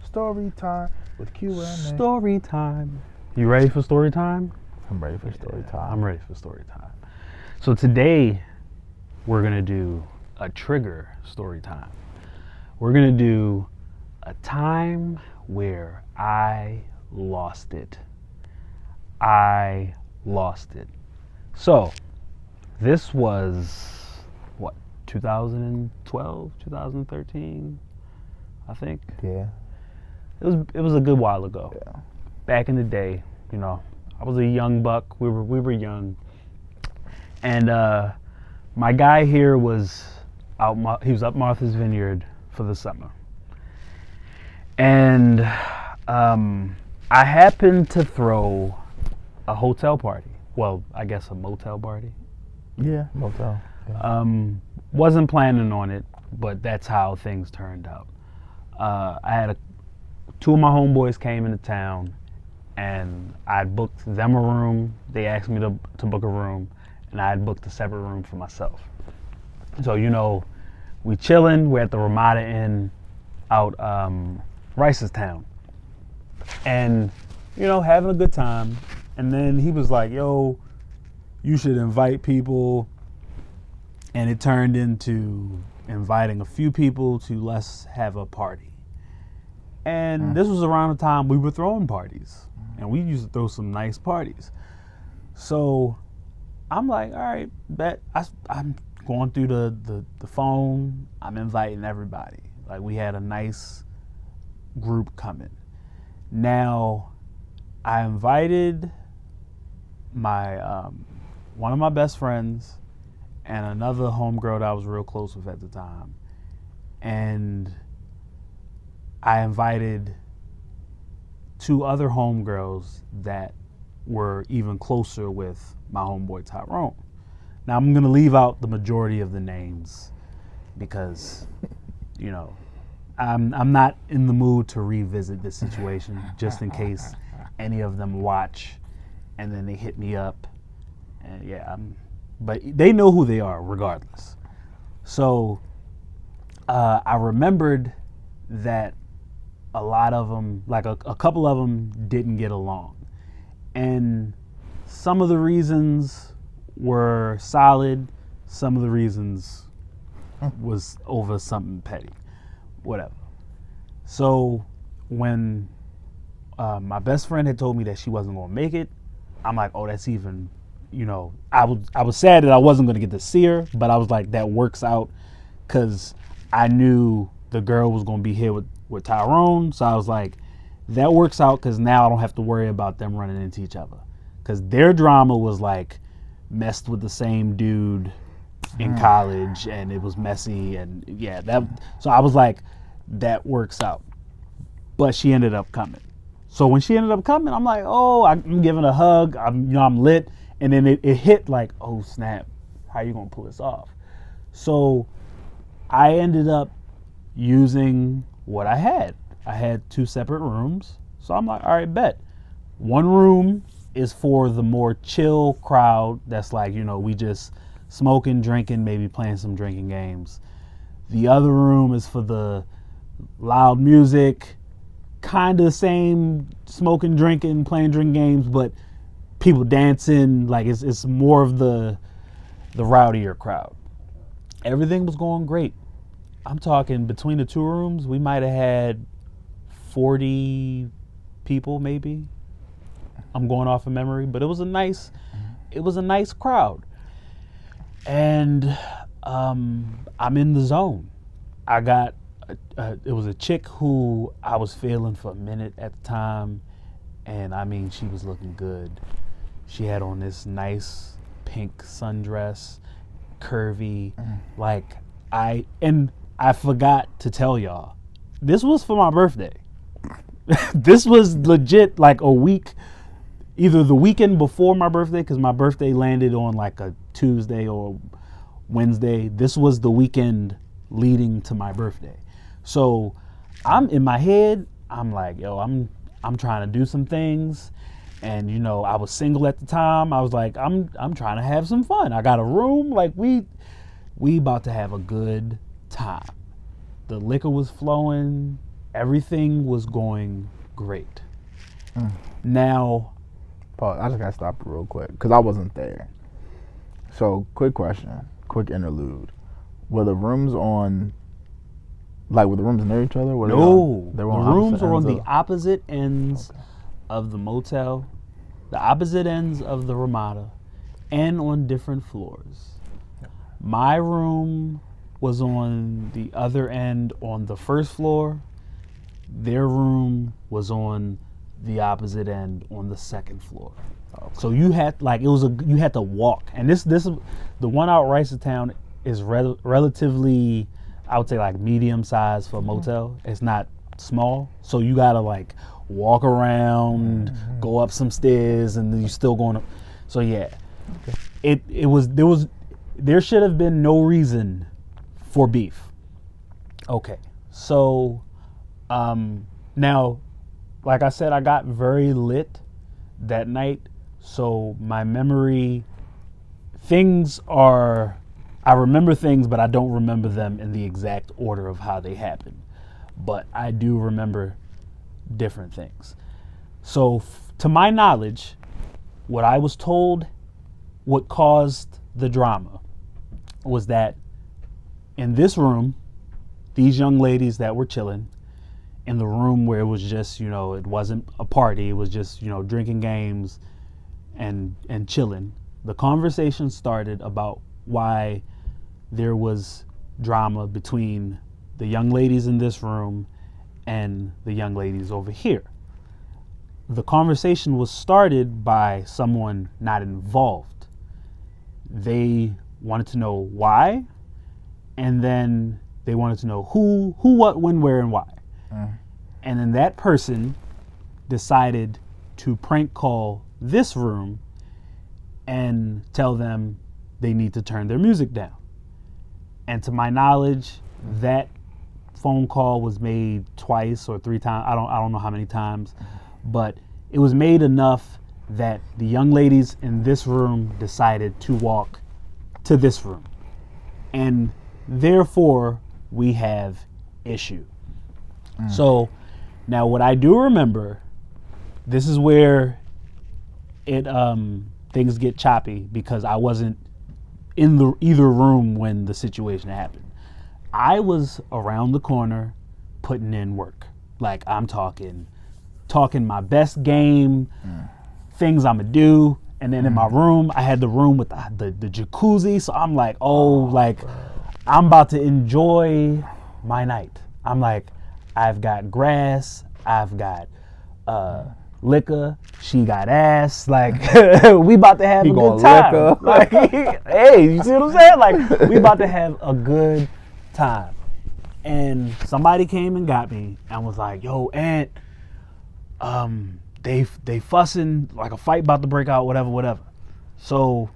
Story time with Q&A. Story time. You ready for story time? I'm ready for story time. I'm ready for story time. So today, we're going to do a trigger story time. We're going to do a time where I lost it. I lost it. So, this was, 2012, 2013, I think? Yeah. It was a good while ago. Yeah. Back in the day, I was a young buck. We were young. And my guy here was he was up Martha's Vineyard for the summer. And I happened to throw a hotel party. Well, I guess a motel party. Yeah, motel. Yeah. Wasn't planning on it, but that's how things turned out. I had two of my homeboys came into town, and I booked them a room. They asked me to book a room, and I had booked a separate room for myself. So, we chilling. We're at the Ramada Inn out Ricestown, and having a good time. And then he was like, "Yo, you should invite people." And it turned into inviting a few people to let's have a party. And this was around the time we were throwing parties. And we used to throw some nice parties. So I'm like, all right, bet. I'm going through the phone. I'm inviting everybody. Like, we had a nice group coming. Now, I invited my one of my best friends and another homegirl that I was real close with at the time. And I invited two other homegirls that were even closer with my homeboy Tyrone. Now, I'm going to leave out the majority of the names because, I'm not in the mood to revisit this situation just in case any of them watch and then they hit me up. And but they know who they are regardless. So I remembered that a lot of them, like a couple of them, didn't get along. And some of the reasons were solid. Some of the reasons was over something petty. Whatever. So when my best friend had told me that she wasn't going to make it, I'm like, oh, that's even... I was sad that I wasn't going to get to see her, but I was like, that works out because I knew the girl was going to be here with Tyrone. So I was like, that works out because now I don't have to worry about them running into each other. Because their drama was like messed with the same dude in college and it was messy. And so I was like, that works out. But she ended up coming. So when she ended up coming, I'm like, oh, I'm giving a hug. I'm lit. And then it hit like, oh, snap, how you going to pull this off? So I ended up using what I had. I had two separate rooms. So I'm like, all right, bet. One room is for the more chill crowd that's like, we just smoking, drinking, maybe playing some drinking games. The other room is for the loud music, kind of same smoking, drinking, playing drinking games, but people dancing, like it's more of the rowdier crowd. Everything was going great. I'm talking between the two rooms, we might have had 40 people maybe. I'm going off of memory, but it was a nice crowd. And I'm in the zone. I got it was a chick who I was feeling for a minute at the time, and I mean, she was looking good. She had on this nice pink sundress, curvy, like I forgot to tell y'all, this was for my birthday. This was legit like a week, either the weekend before my birthday, because my birthday landed on like a Tuesday or Wednesday. This was the weekend leading to my birthday. So I'm in my head, I'm like, yo, I'm trying to do some things. And I was single at the time. I was like, I'm trying to have some fun. I got a room, like we about to have a good time. The liquor was flowing, everything was going great. Now, Pause. I just gotta stop real quick because I wasn't there. So, quick question, quick interlude. Were the rooms on, were the rooms near each other? Were no, they the on rooms were on opposite the opposite ends of the motel, the opposite ends of the Ramada, and on different floors. My room was on the other end on the first floor. Their room was on the opposite end on the second floor. Okay. So you had you had to walk. And this the one out Ricerstown is relatively, I would say, like medium size for a motel. It's not small. So you gotta like walk around, go up some stairs, and then you still going up. So yeah. Okay. There should have been no reason for beef. Okay. So now, like I said, I got very lit that night. So my memory, I remember things, but I don't remember them in the exact order of how they happened. But I do remember different things. So to my knowledge, what I was told, what caused the drama was that in this room, these young ladies that were chilling in the room where it was just, it wasn't a party, it was just, drinking games and chilling. The conversation started about why there was drama between the young ladies in this room and the young ladies over here. The conversation was started by someone not involved. They wanted to know why, and then they wanted to know who, what, when, where, and why. And then that person decided to prank call this room and tell them they need to turn their music down. And to my knowledge, that phone call was made twice or three times. I don't know how many times, but it was made enough that the young ladies in this room decided to walk to this room. And therefore, we have issue. So now what I do remember, this is where it things get choppy because I wasn't in either room when the situation happened. I was around the corner putting in work. Like I'm talking my best game, things I'ma do. And then in my room, I had the room with the jacuzzi. So I'm like, I'm about to enjoy my night. I'm like, I've got grass, I've got liquor, she got ass. Like we about to have a good time. Like, hey, you see what I'm saying? Like we about to have a good time. And somebody came and got me and was like, yo, Aunt, they fussing, like a fight about to break out, whatever. So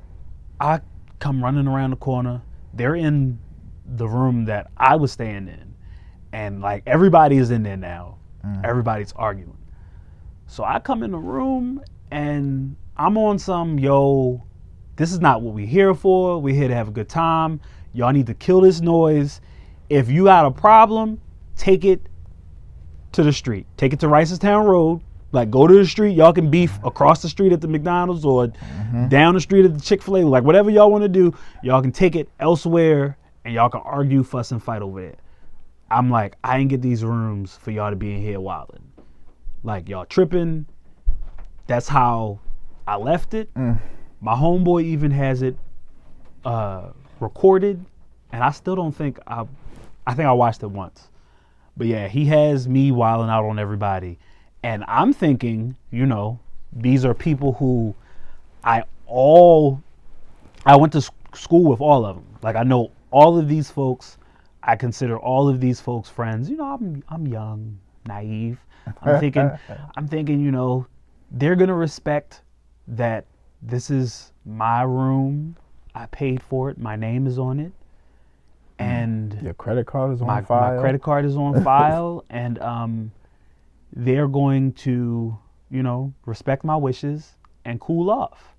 I come running around the corner. They're in the room that I was staying in. And like everybody is in there now. Everybody's arguing. So I come in the room and I'm on some, this is not what we're here for. We're here to have a good time. Y'all need to kill this noise. If you got a problem, take it to the street. Take it to Ricerstown Road. Like go to the street. Y'all can beef across the street at the McDonald's or down the street at the Chick-fil-A. Like whatever y'all want to do, y'all can take it elsewhere and y'all can argue, fuss, and fight over there. I'm like, I ain't get these rooms for y'all to be in here wilding. Like y'all tripping. That's how I left it. My homeboy even has it recorded, and I still don't think I think I watched it once. But yeah, he has me wilding out on everybody. And I'm thinking, these are people who I went to school with all of them. Like I know all of these folks. I consider all of these folks friends. I'm young, naive. I'm thinking, they're gonna respect that this is my room. I paid for it. My name is on it. And your credit card is on file. My credit card is on file, and they're going to, respect my wishes and cool off.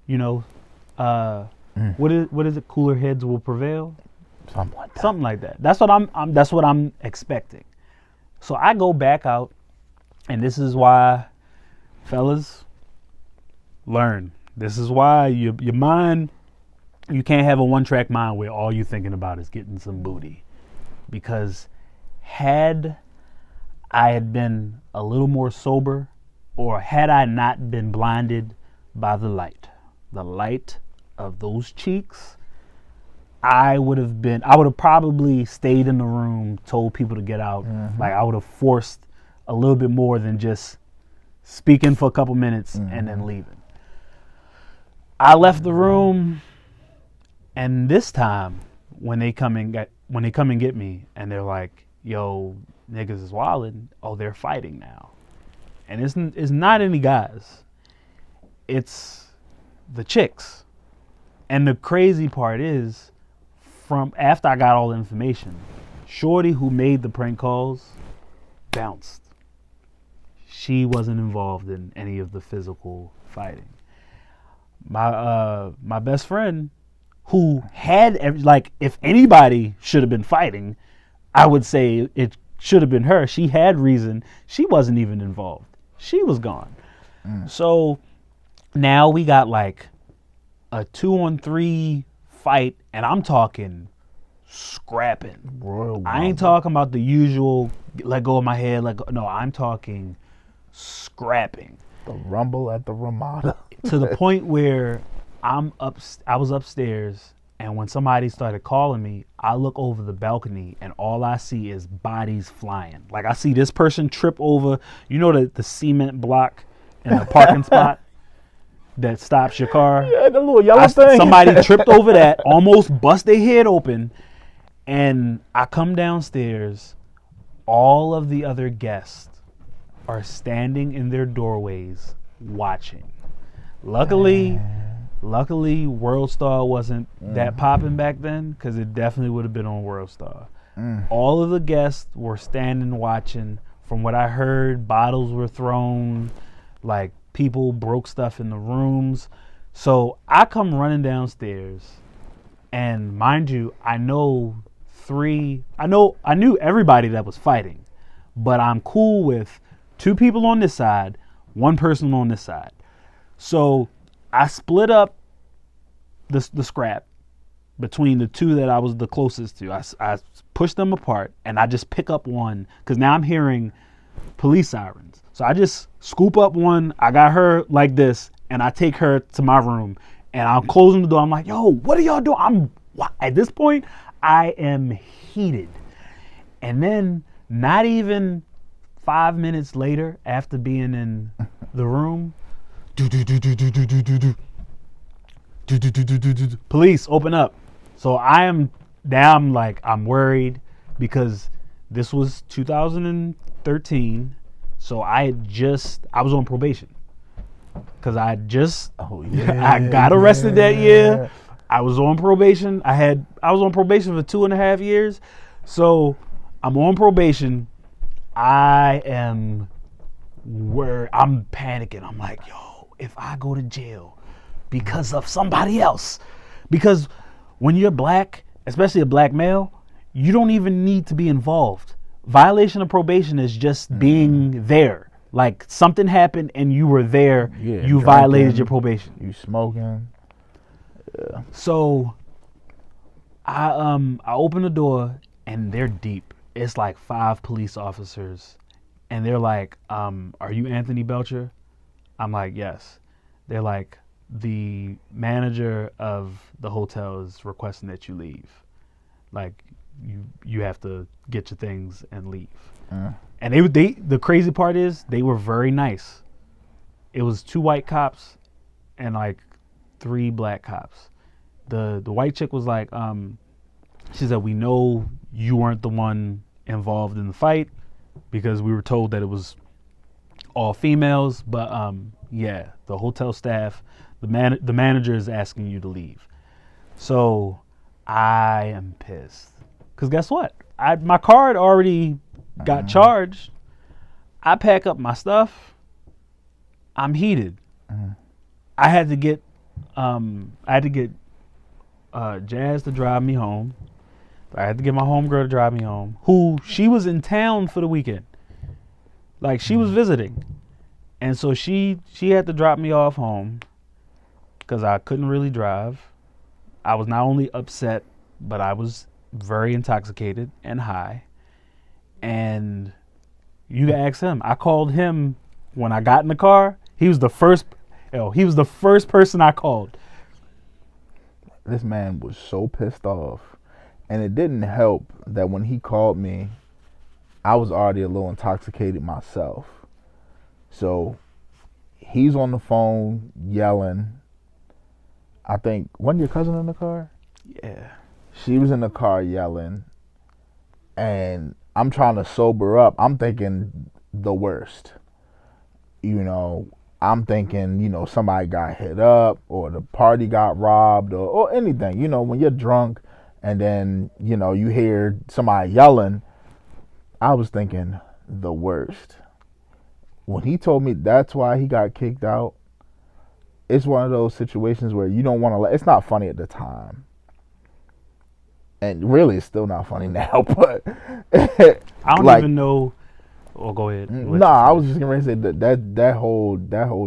What is it? Cooler heads will prevail. Something like that. Something like that. That's what I'm expecting. So I go back out, and this is why, fellas, learn. This is why your mind, you can't have a one-track mind where all you're thinking about is getting some booty. Because had I had been a little more sober, or had I not been blinded by the light of those cheeks, I would have probably stayed in the room, told people to get out. Like, I would have forced a little bit more than just speaking for a couple minutes and then leaving. I left the room, and this time when they come and get me, and they're like, "Yo, niggas is wildin'. Oh, they're fighting now," and it's not any guys, it's the chicks. And the crazy part is, from after I got all the information, shorty who made the prank calls bounced. She wasn't involved in any of the physical fighting. My best friend, who had if anybody should have been fighting, I would say it should have been her. She had reason. She wasn't even involved. She was gone. So now we got like a 2-on-3 fight, and I'm talking scrapping. I ain't talking about the usual let go of my head. No, I'm talking scrapping. The rumble at the Ramada. To the point where I was upstairs, and when somebody started calling me, I look over the balcony, and all I see is bodies flying. Like, I see this person trip over, the cement block in the parking spot that stops your car. Yeah, the little yellow thing. Somebody tripped over that, almost bust their head open, and I come downstairs. All of the other guests are standing in their doorways watching. Luckily, World Star wasn't that popping back then, because it definitely would have been on World Star. All of the guests were standing watching. From what I heard, bottles were thrown, like people broke stuff in the rooms. So I come running downstairs, and mind you, I knew everybody that was fighting, but I'm cool with 2 people on this side, 1 person on this side. So I split up the scrap between the 2 that I was the closest to. I pushed them apart, and I just pick up one, because now I'm hearing police sirens. So I just scoop up one. I got her like this, and I take her to my room, and I'm closing the door. I'm like, "Yo, what are y'all doing?" At this point, I am heated. And then, not even 5 minutes later, after being in the room, police open up. So I'm worried, because this was 2013. So I was on probation, because I got arrested that year. I was on probation. I was on probation for 2.5 years. So I'm on probation. I'm panicking. I'm like, yo, if I go to jail because of somebody else, because when you're black, especially a black male, you don't even need to be involved. Violation of probation is just being there. Like, something happened and you were there, you violated your probation. You smoking. Yeah. So I open the door, and they're deep. It's like 5 police officers, and they're like, "Are you Anthony Belcher?" I'm like, "Yes." They're like, "The manager of the hotel is requesting that you leave. Like, you have to get your things and leave." And the crazy part is, they were very nice. It was 2 white cops and like 3 black cops. The white chick was like, she said, "We know you weren't the one involved in the fight, because we were told that it was all females, but the hotel staff, the manager is asking you to leave." So I am pissed, because guess what? My card already got charged. I pack up my stuff. I'm heated. I had to get Jazz to drive me home. I had to get my homegirl to drive me home, who she was in town for the weekend. Like she was visiting, and so she had to drop me off home because I couldn't really drive. I was not only upset, but I was very intoxicated and high. And you can ask him. I called him when I got in the car. He was the first. He was the first person I called. This man was so pissed off, and it didn't help that when he called me, I was already a little intoxicated myself. So he's on the phone yelling. I think, wasn't your cousin in the car? Yeah. She was in the car yelling, and I'm trying to sober up. I'm thinking the worst. You know, I'm thinking, you know, somebody got hit up or the party got robbed or anything. You know, when you're drunk and then, you know, you hear somebody yelling, I was thinking the worst. When he told me that's why he got kicked out, it's one of those situations where you don't want to it's not funny at the time. And really, it's still not funny now, but I don't even know. Oh, go ahead. I was just gonna say that whole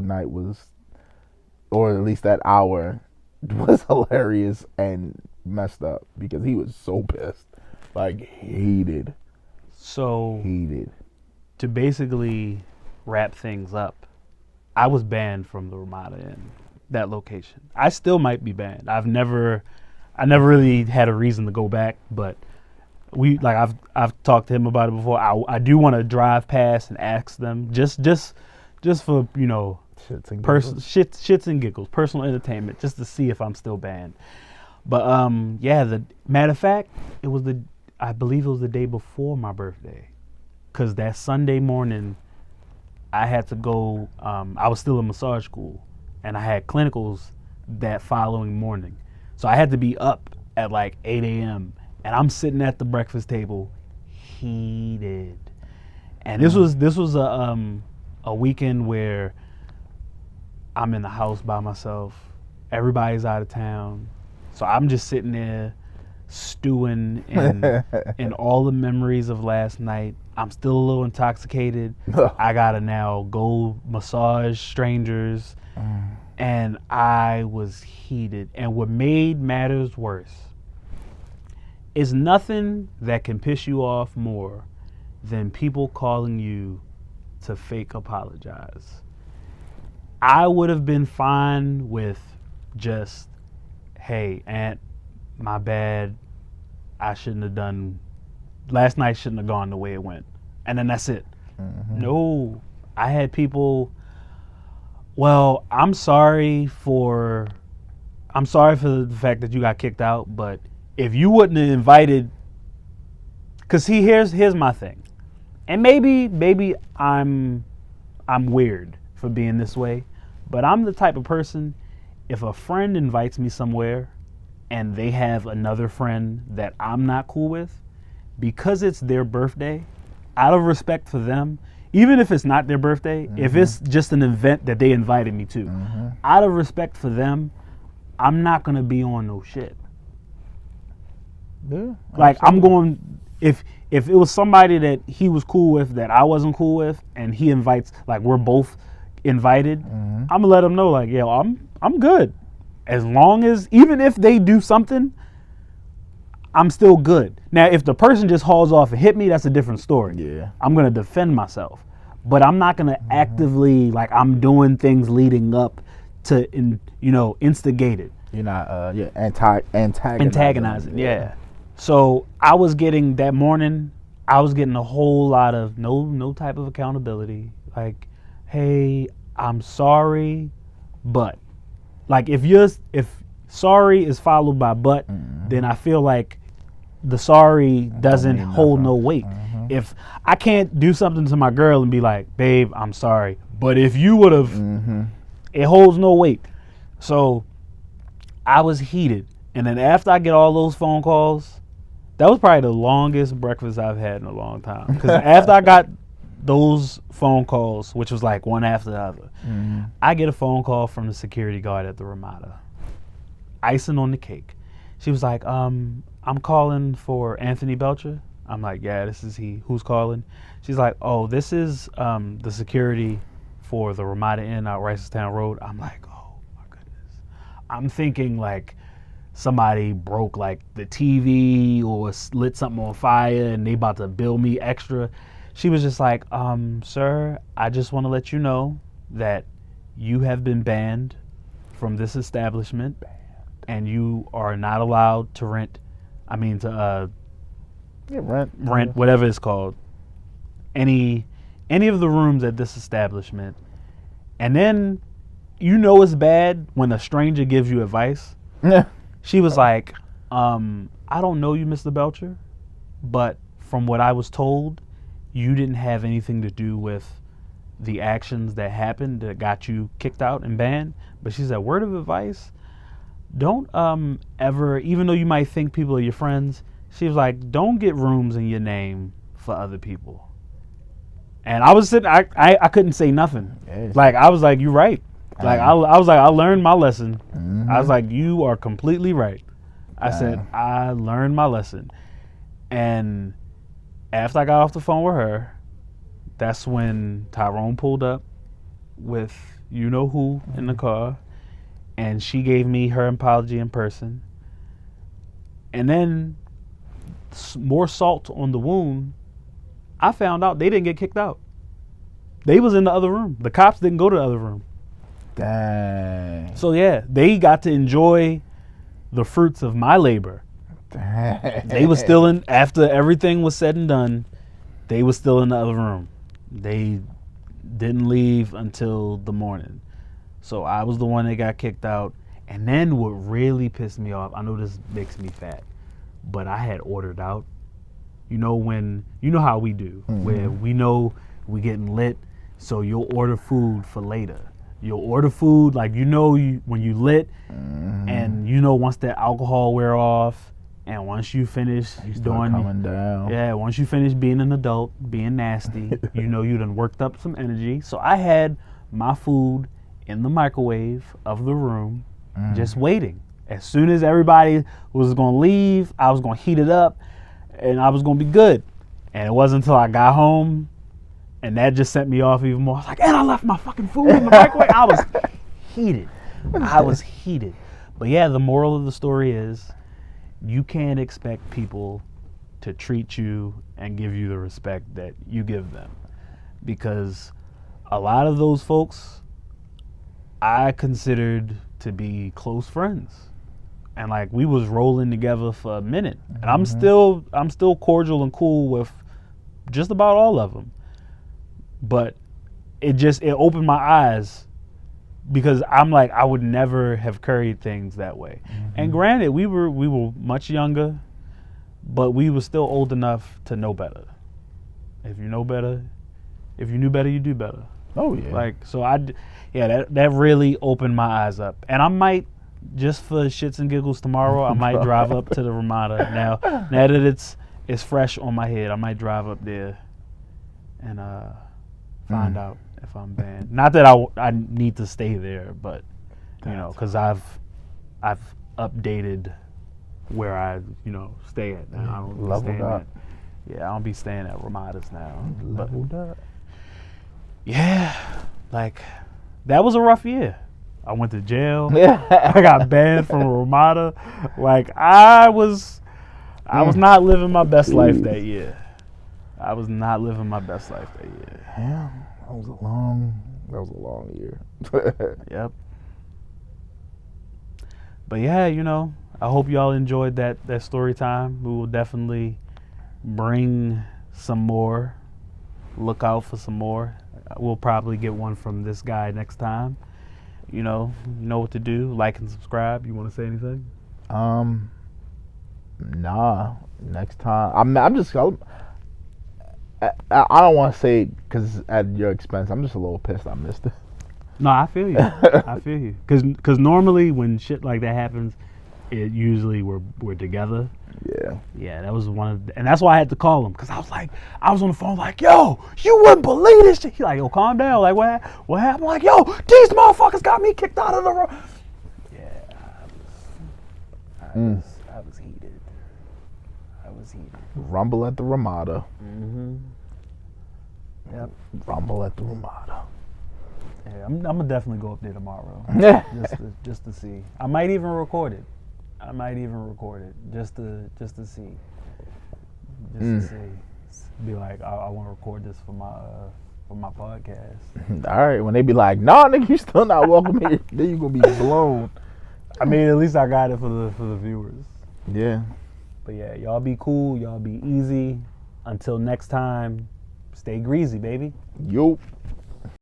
night was, or at least that hour, was hilarious and messed up because he was so pissed, like heated. So heated. To basically wrap things up, I was banned from the Ramada Inn, that location. I still might be banned. I never really had a reason to go back, but I've talked to him about it before. I do want to drive past and ask them just for, you know, shits and giggles, personal entertainment, just to see if I'm still banned. But the matter of fact, I believe it was the day before my birthday, because that Sunday morning I had to go. I was still in massage school, and I had clinicals that following morning, so I had to be up at like 8 a.m. and I'm sitting at the breakfast table, heated. And this was a weekend where I'm in the house by myself. Everybody's out of town, so I'm just sitting there stewing in all the memories of last night. I'm still a little intoxicated. I gotta now go massage strangers, and I was heated. And what made matters worse is nothing that can piss you off more than people calling you to fake apologize. I would have been fine with just, hey, Aunt, my bad. I shouldn't have done, last night shouldn't have gone the way it went. And then that's it. Mm-hmm. No, I had people, well, I'm sorry for the fact that you got kicked out, but if you wouldn't have invited, because here's my thing. And maybe I'm weird for being this way, but I'm the type of person, if a friend invites me somewhere and they have another friend that I'm not cool with, because it's their birthday, out of respect for them, even if it's not their birthday, if it's just an event that they invited me to, out of respect for them, I'm not going to be on no shit. Yeah, like I'm going, if it was somebody that he was cool with that I wasn't cool with, and he invites, like we're both invited, I'm gonna let him know, like, yo, I'm good. As long as, even if they do something, I'm still good. Now, if the person just hauls off and hit me, that's a different story. Yeah, I'm gonna defend myself, but I'm not gonna actively, like, I'm doing things leading up to, instigate it. You're not, antagonizing. Yeah. So I was getting that morning, I was getting a whole lot of no type of accountability. Like, hey, I'm sorry, but, like, if sorry is followed by but, then I feel like the sorry doesn't hold no weight. If I can't do something to my girl and be like, babe, I'm sorry, but if you would have, it holds no weight. So I was heated. And then after I get all those phone calls, that was probably the longest breakfast I've had in a long time. Because after I got those phone calls, which was like one after the other, I get a phone call from the security guard at the Ramada. Icing on the cake. She was like, I'm calling for Anthony Belcher. I'm like, yeah, this is he. Who's calling? She's like, oh, this is the security for the Ramada Inn out Ricestown Road. I'm like, oh my goodness. I'm thinking like somebody broke like the TV or lit something on fire and they about to bill me extra. She was just like, sir, I just want to let you know that you have been banned from this establishment and you are not allowed to rent. I mean, to rent whatever it's called, any of the rooms at this establishment. And then it's bad when a stranger gives you advice. She was like, I don't know you, Mr. Belcher, but from what I was told, you didn't have anything to do with the actions that happened that got you kicked out and banned. But she said, word of advice, don't ever, even though you might think people are your friends, she was like, don't get rooms in your name for other people. And I was sitting, I couldn't say nothing. Yes. Like, I was like, you're right. Like, I was like, I learned my lesson. Mm-hmm. I was like, you are completely right. I said, I learned my lesson. And after I got off the phone with her, that's when Tyrone pulled up with you-know-who in the car. And she gave me her apology in person. And then, more salt on the wound, I found out they didn't get kicked out. They was in the other room. The cops didn't go to the other room. Dang. So yeah, they got to enjoy the fruits of my labor. Dang. They was still in, after everything was said and done, they was still in the other room. They didn't leave until the morning. So I was the one that got kicked out. And then what really pissed me off, I know this makes me fat, but I had ordered out. You know how we do, where we know we getting lit, so you'll order food for later. You'll order food, like when you lit, and once that alcohol wear off, and once you finish coming down. Yeah, once you finish being an adult, being nasty, you done worked up some energy. So I had my food in the microwave of the room, just waiting. As soon as everybody was gonna leave, I was gonna heat it up, and I was gonna be good. And it wasn't until I got home, and that just set me off even more. I was like, and I left my fucking food in the microwave. I was heated. But yeah, the moral of the story is, you can't expect people to treat you and give you the respect that you give them. Because a lot of those folks I considered to be close friends. And like, we was rolling together for a minute. And I'm still cordial and cool with just about all of them. But it opened my eyes, because I'm like, I would never have carried things that way. And granted, we were much younger, but we were still old enough to know better. If you knew better, you do better. Oh yeah. Like, so that really opened my eyes up. And I might, just for shits and giggles tomorrow, I might drive up to the Ramada. Now that it's fresh on my head, I might drive up there and find out if I'm banned. Not that I need to stay there, but because I've updated where I stay at now. I don't be Leveled staying up. I don't be staying at Ramadas now. Leveled up. Yeah, like, that was a rough year. I went to jail. Yeah. I got banned from Ramada. Like, I was not living my best life that year. I was not living my best life that year. Yeah, that was a long year. Yep. But yeah, I hope y'all enjoyed that story time. We will definitely bring some more. Look out for some more. We'll probably get one from this guy next time. You know what to do. Like and subscribe. You want to say anything? Nah. Next time, I don't want to say because at your expense. I'm just a little pissed I missed it. No, I feel you. Because normally when shit like that happens, it usually we're together. Yeah. Yeah, that was and that's why I had to call him, because I was on the phone like, yo, you wouldn't believe this shit. He's like, yo, calm down. Like, what happened? I'm like, yo, these motherfuckers got me kicked out of the room. Yeah, I was heated. was heated. Rumble at the Ramada. Mm-hmm. Yep. Rumble at the Ramada. Yeah, I'm gonna definitely go up there tomorrow. Yeah. just to see. I might even record it. Just to see. To see. Be like, I want to record this for my podcast. All right. When they be like, "Nah, nigga, you still not welcome here," then you gonna be blown. I mean, at least I got it for the viewers. Yeah. But yeah, y'all be cool. Y'all be easy. Until next time, stay greasy, baby. Yo.